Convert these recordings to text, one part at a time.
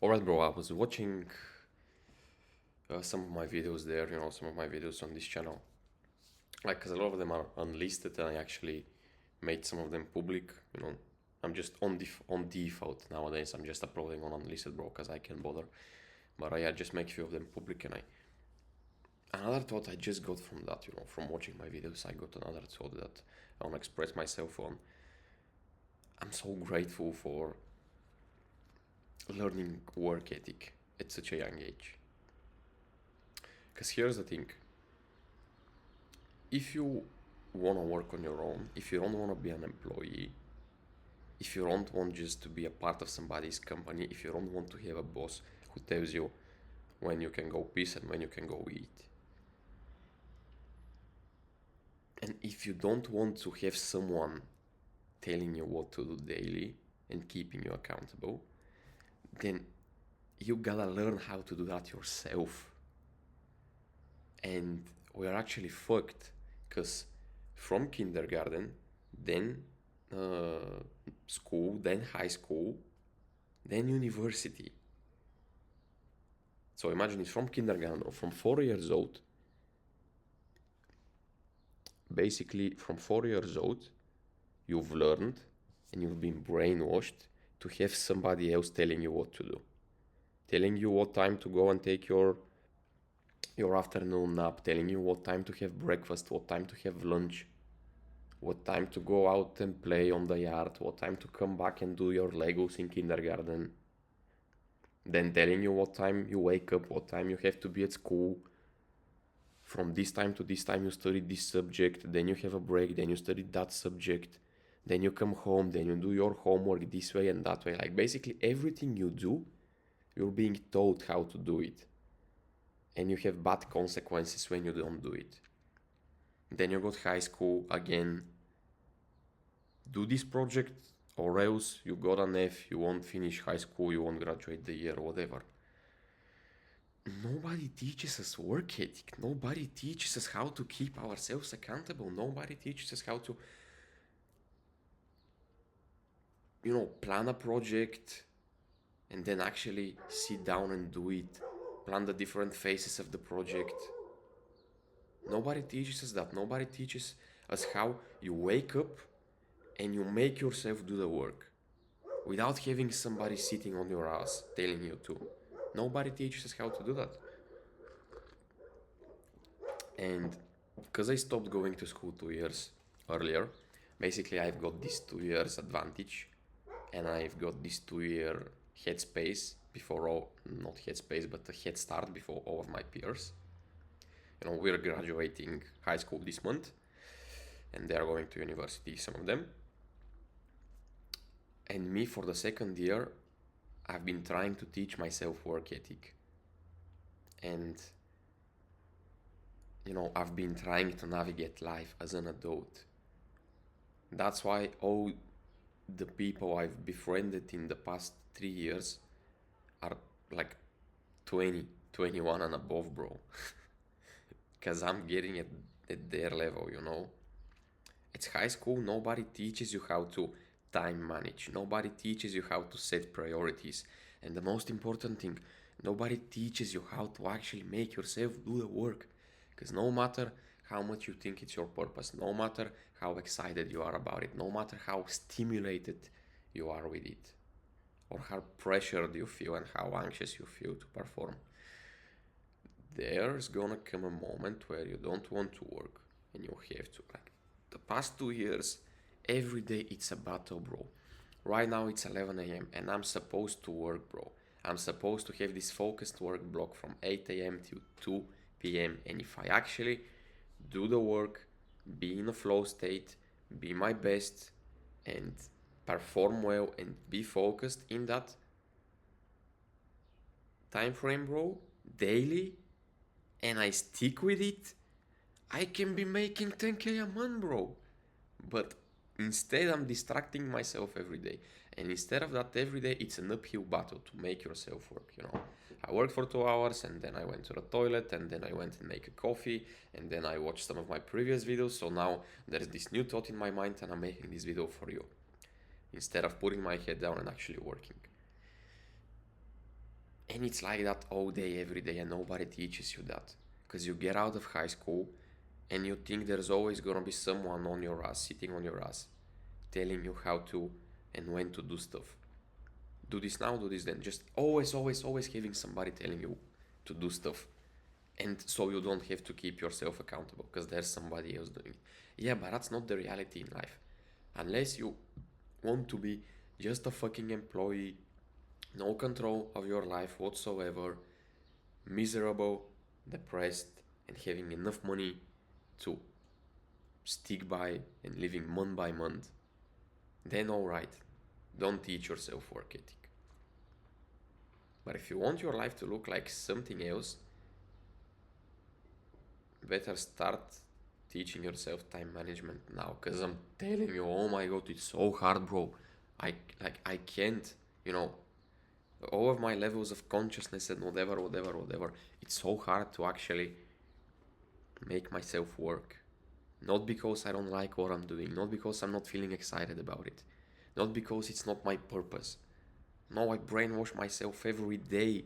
Alright, bro, I was watching some of my videos there, some of my videos on this channel. Like, because a lot of them are unlisted, and I actually made some of them public. I'm just on default nowadays. I'm just uploading on unlisted, bro, because I can't bother. But I just make a few of them public, and another thought I just got from that, from watching my videos, I got another thought that I want to express myself on. I'm so grateful for learning work ethic at such a young age. Because here's the thing, if you want to work on your own, if you don't want to be an employee, if you don't want just to be a part of somebody's company, if you don't want to have a boss who tells you when you can go piss and when you can go eat, and if you don't want to have someone telling you what to do daily and keeping you accountable, then you gotta learn how to do that yourself. And we're actually fucked because from kindergarten, then school, then high school, then university. So imagine it's from kindergarten or from 4 years old. Basically, from 4 years old, you've learned and you've been brainwashed to have somebody else telling you what to do, telling you what time to go and take your afternoon nap, telling you what time to have breakfast, what time to have lunch, what time to go out and play on the yard, what time to come back and do your Legos in kindergarten, then telling you what time you wake up, what time you have to be at school. From this time to this time you study this subject, then you have a break, then you study that subject, then you come home, then you do your homework this way and that way. Like basically everything you do, you're being told how to do it. And you have bad consequences when you don't do it. Then you go to high school again, do this project, or else you got an F, you won't finish high school, you won't graduate the year, whatever. Nobody teaches us work ethic. Nobody teaches us how to keep ourselves accountable. Nobody teaches us how to, plan a project and then actually sit down and do it. Plan the different phases of the project. Nobody teaches us that. Nobody teaches us how you wake up and you make yourself do the work without having somebody sitting on your ass telling you to. Nobody teaches us how to do that. And because I stopped going to school 2 years earlier, basically I've got this 2 years advantage and I've got this 2 year headspace before all, not headspace, but a head start before all of my peers. We're graduating high school this month and they are going to university, some of them. And me, for the second year, I've been trying to teach myself work ethic. And, I've been trying to navigate life as an adult. That's why all the people I've befriended in the past 3 years are like 20, 21 and above, bro. Because I'm getting at their level. It's high school, nobody teaches you how to time manage. Nobody teaches you how to set priorities. And the most important thing, nobody teaches you how to actually make yourself do the work. Because no matter how much you think it's your purpose, no matter how excited you are about it, no matter how stimulated you are with it, or how pressured you feel and how anxious you feel to perform, there's gonna come a moment where you don't want to work and you have to. Like the past 2 years, every day it's a battle, bro. Right now it's 11 a.m. and I'm supposed to work, bro. I'm supposed to have this focused work block from 8 a.m. to 2 p.m. And if I actually do the work, be in a flow state, be my best, and perform well and be focused in that time frame, bro, daily, and I stick with it, I can be making 10k a month, bro. But instead, I'm distracting myself every day. And instead of that, every day, it's an uphill battle to make yourself work. I worked for 2 hours and then I went to the toilet and then I went and make a coffee and then I watched some of my previous videos. So now there's this new thought in my mind and I'm making this video for you instead of putting my head down and actually working. And it's like that all day, every day, and nobody teaches you that. Because you get out of high school and you think there's always gonna be someone on your ass, sitting on your ass, telling you how to and when to do stuff. Do this now, do this then. Just always, always, always having somebody telling you to do stuff. And so you don't have to keep yourself accountable because there's somebody else doing it. Yeah, but that's not the reality in life. Unless you want to be just a fucking employee, no control of your life whatsoever, miserable, depressed, and having enough money to stick by and living month by month, then alright, don't teach yourself work ethic. But if you want your life to look like something else, better start teaching yourself time management now, because I'm telling you, oh my god, it's so hard, bro. I can't, all of my levels of consciousness and whatever, it's so hard to actually make myself work. Not because I don't like what I'm doing, not because I'm not feeling excited about it, not because it's not my purpose. No, I brainwash myself every day,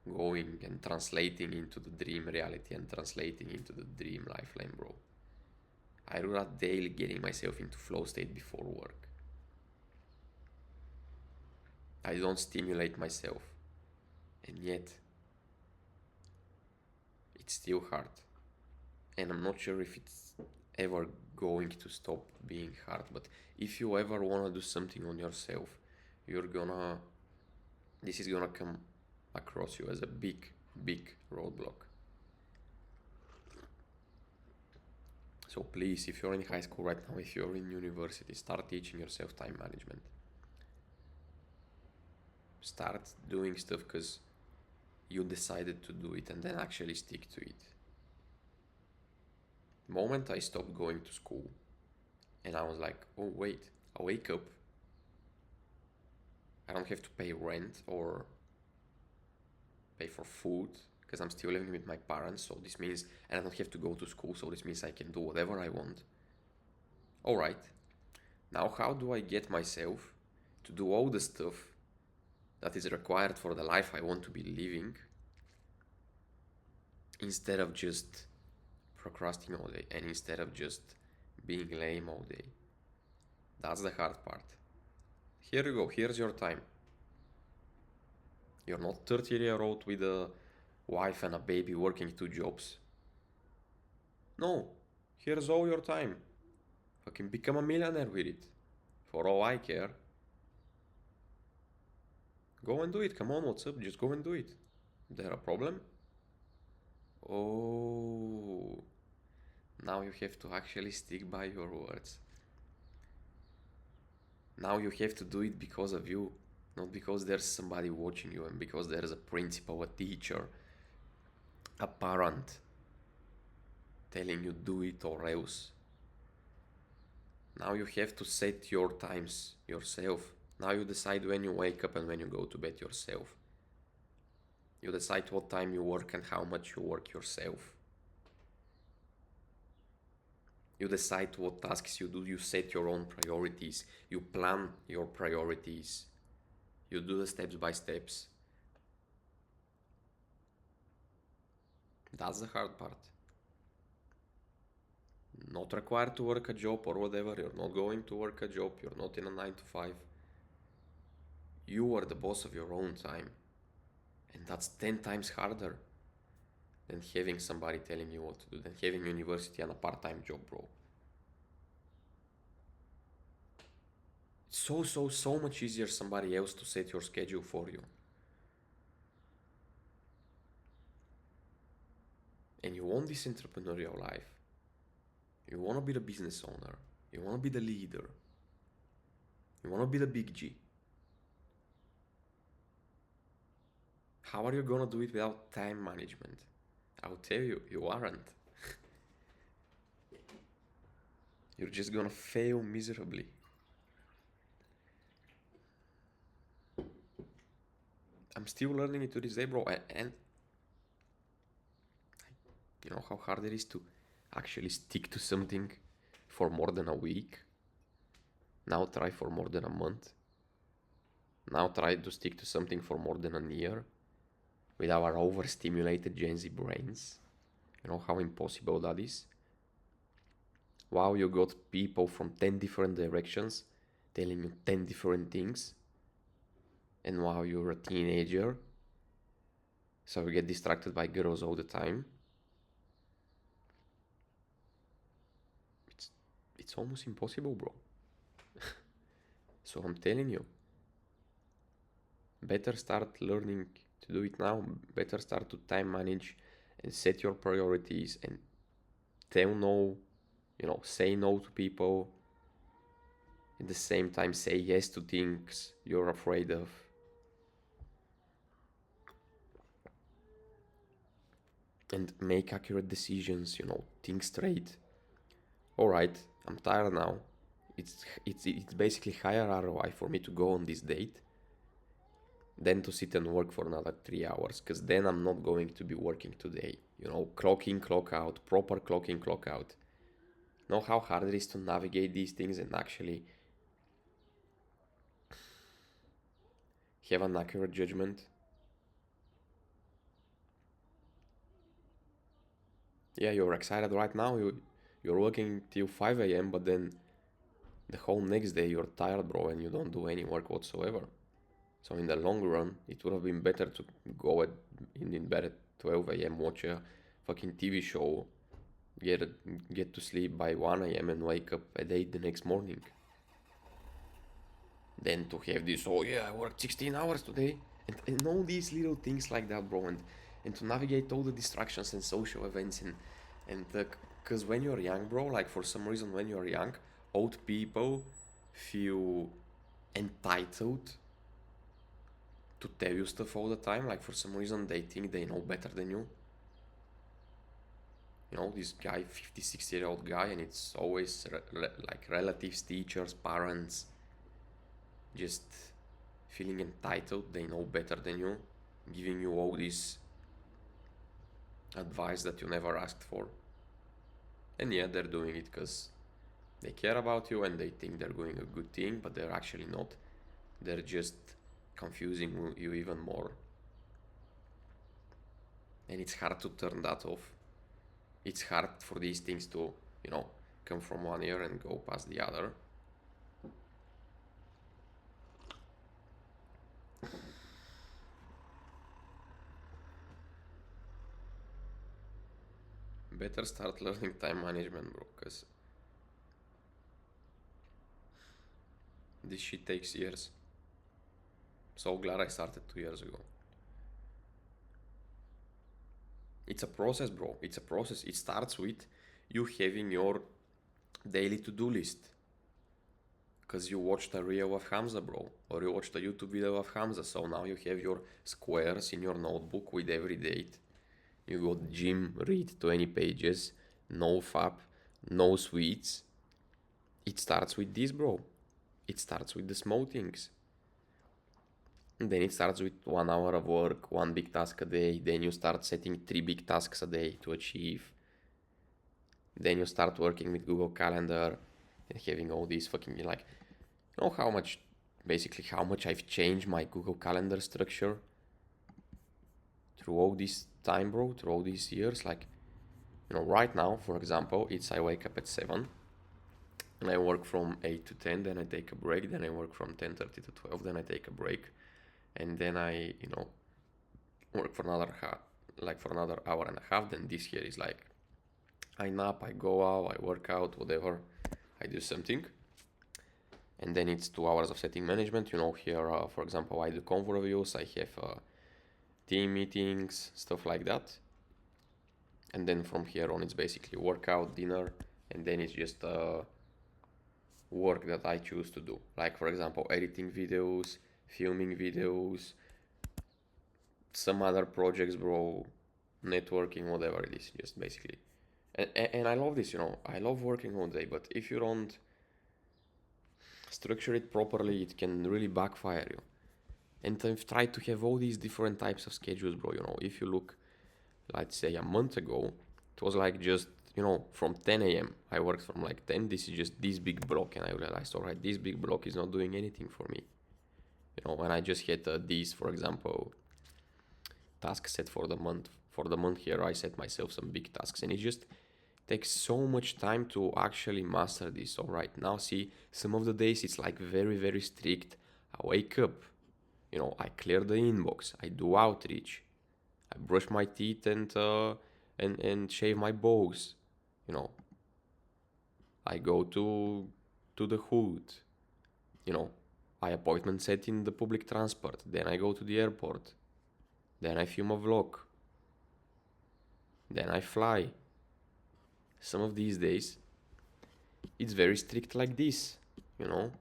going and translating into the dream reality and translating into the dream lifeline, bro. I do that daily, getting myself into flow state before work. I don't stimulate myself, and yet it's still hard. And I'm not sure if it's ever going to stop being hard, but if you ever want to do something on yourself, this is gonna come across you as a big roadblock. So please, if you're in high school right now, if you're in university, start teaching yourself time management. Start doing stuff because you decided to do it, and then actually stick to it. The moment I stopped going to school and I was like, oh wait, I wake up, I don't have to pay rent or pay for food because I'm still living with my parents, so this means, and I don't have to go to school, so this means I can do whatever I want. Alright, now how do I get myself to do all the stuff that is required for the life I want to be living instead of just procrastinating all day and instead of just being lame all day? That's the hard part. Here you go, here's your time. You're not 30-year-old with a wife and a baby working 2 jobs. No, here's all your time. Fucking become a millionaire with it. For all I care. Go and do it, come on, what's up? Just go and do it. Is there a problem? Oh, now you have to actually stick by your words. Now you have to do it because of you, not because there's somebody watching you and because there's a principal, a teacher, a parent telling you do it or else. Now you have to set your times yourself. Now you decide when you wake up and when you go to bed yourself. You decide what time you work and how much you work yourself. You decide what tasks you do. You set your own priorities. You plan your priorities. You do the steps by steps. That's the hard part. Not required to work a job or whatever. You're not going to work a job. You're not in a 9 to 5. You are the boss of your own time. And that's 10 times harder than having somebody telling you what to do, than having university and a part-time job, bro. It's so much easier somebody else to set your schedule for you. And you want this entrepreneurial life. You want to be the business owner. You want to be the leader. You want to be the big G. How are you gonna do it without time management? I'll tell you, you aren't. You're just gonna fail miserably. I'm still learning it to this day, bro. And you know how hard it is to actually stick to something for more than a week. Now try for more than a month. Now try to stick to something for more than a year with our overstimulated Gen Z brains. You know how impossible that is? Wow, you got people from 10 different directions telling you 10 different things. And wow, you're a teenager. So you get distracted by girls all the time. It's almost impossible, bro. So I'm telling you, better start learning to do it now. Better start to time manage and set your priorities and tell no, say no to people. At the same time, say yes to things you're afraid of. And make accurate decisions, think straight. Alright, I'm tired now. It's basically higher ROI for me to go on this date than to sit and work for another 3 hours, because then I'm not going to be working today. Clock in, clock out, proper clock in, clock out. Know how hard it is to navigate these things and actually have an accurate judgment? Yeah, you're excited right now. You're working till 5 a.m., but then the whole next day you're tired, bro, and you don't do any work whatsoever. So in the long run, it would have been better to go in bed at 12 a.m., watch a fucking TV show, get to sleep by 1 a.m. and wake up at 8 the next morning. Then to have this, oh yeah, I worked 16 hours today. And all these little things like that, bro. And to navigate all the distractions and social events. And because when you're young, bro, like for some reason when you're young, old people feel entitled to tell you stuff all the time. Like for some reason they think they know better than you. This guy, 50, 60-year-old guy, and it's always like relatives, teachers, parents, just feeling entitled, they know better than you, giving you all this advice that you never asked for. And yeah, they're doing it because they care about you and they think they're doing a good thing, but they're actually not. They're just confusing you even more. And it's hard to turn that off. It's hard for these things to, come from one ear and go past the other. Better start learning time management, bro, because this shit takes years. So glad I started 2 years ago. It's a process, bro. It's a process. It starts with you having your daily to-do list. Because you watched a reel of Hamza, bro. Or you watched a YouTube video of Hamza. So now you have your squares in your notebook with every date. You got gym, read 20 pages, no fap, no sweets. It starts with this, bro. It starts with the small things. And then it starts with 1 hour of work, one big task a day. Then you start setting 3 big tasks a day to achieve. Then you start working with Google Calendar and having all these fucking, how much I've changed my Google Calendar structure through all this time, bro, through all these years. Right now, for example, I wake up at 7 and I work from 8 to 10, then I take a break, then I work from 10:30 to 12, then I take a break, and then I, work for another hour and a half. Then this here is I nap, I go out, I work out, whatever, I do something. And then it's 2 hours of setting management. Here, for example, I do convo reviews, I have team meetings, stuff like that. And then from here on, it's basically workout, dinner, and then it's just work that I choose to do. Like, for example, editing videos, filming videos, some other projects, bro, networking, whatever it is, just basically. And I love this, I love working all day, but if you don't structure it properly, it can really backfire you. And I've tried to have all these different types of schedules, bro. If you look, let's say a month ago, it was just, from 10 a.m. I worked from 10. This is just this big block. And I realized, all right, this big block is not doing anything for me. when I just hit these, for example, task set for the month. For the month here, I set myself some big tasks, and it just takes so much time to actually master this. So right now, see, some of the days it's like very, very strict. I wake up, I clear the inbox, I do outreach, I brush my teeth and shave my balls. You know, I go to the hood. You know, I appointment set in the public transport. Then I go to the airport. Then I film a vlog. Then I fly. Some of these days, it's very strict like this. You know,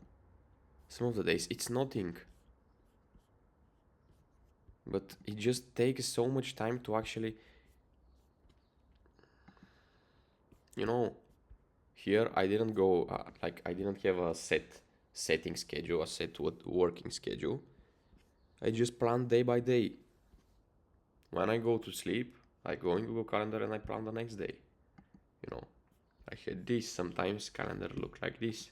some of the days it's nothing. But it just takes so much time to actually, you know, here I didn't go, I didn't have a setting schedule, a set working schedule. I just plan day by day. When I go to sleep, I go in Google Calendar and I plan the next day. I had this, sometimes calendar look like this.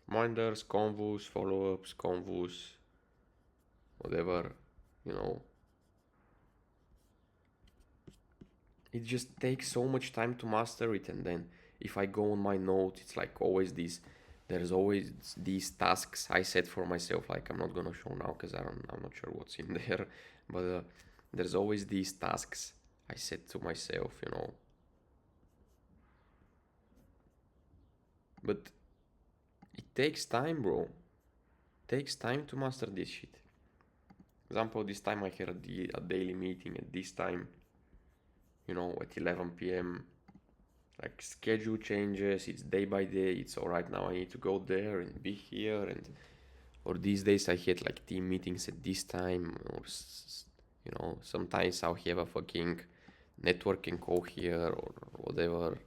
Minders, convos, follow-ups, convos, whatever, you know. It just takes so much time to master it, and then if I go on my notes, it's like always these. There's always these tasks I set for myself. Like I'm not gonna show now because I'm not sure what's in there, but there's always these tasks I set to myself. But it takes time, bro. It takes time to master this shit. Example, this time I had a daily meeting at this time, at 11 p.m. Like schedule changes, it's day by day. It's all right now. I need to go there and be here, and or these days I had like team meetings at this time, or sometimes I'll have a fucking networking call here or whatever.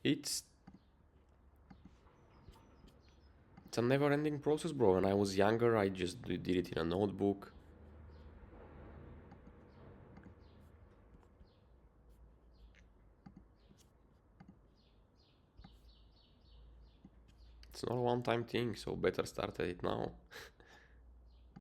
It's a never-ending process, bro. When I was younger, I just did it in a notebook. It's not a one-time thing, so better start at it now.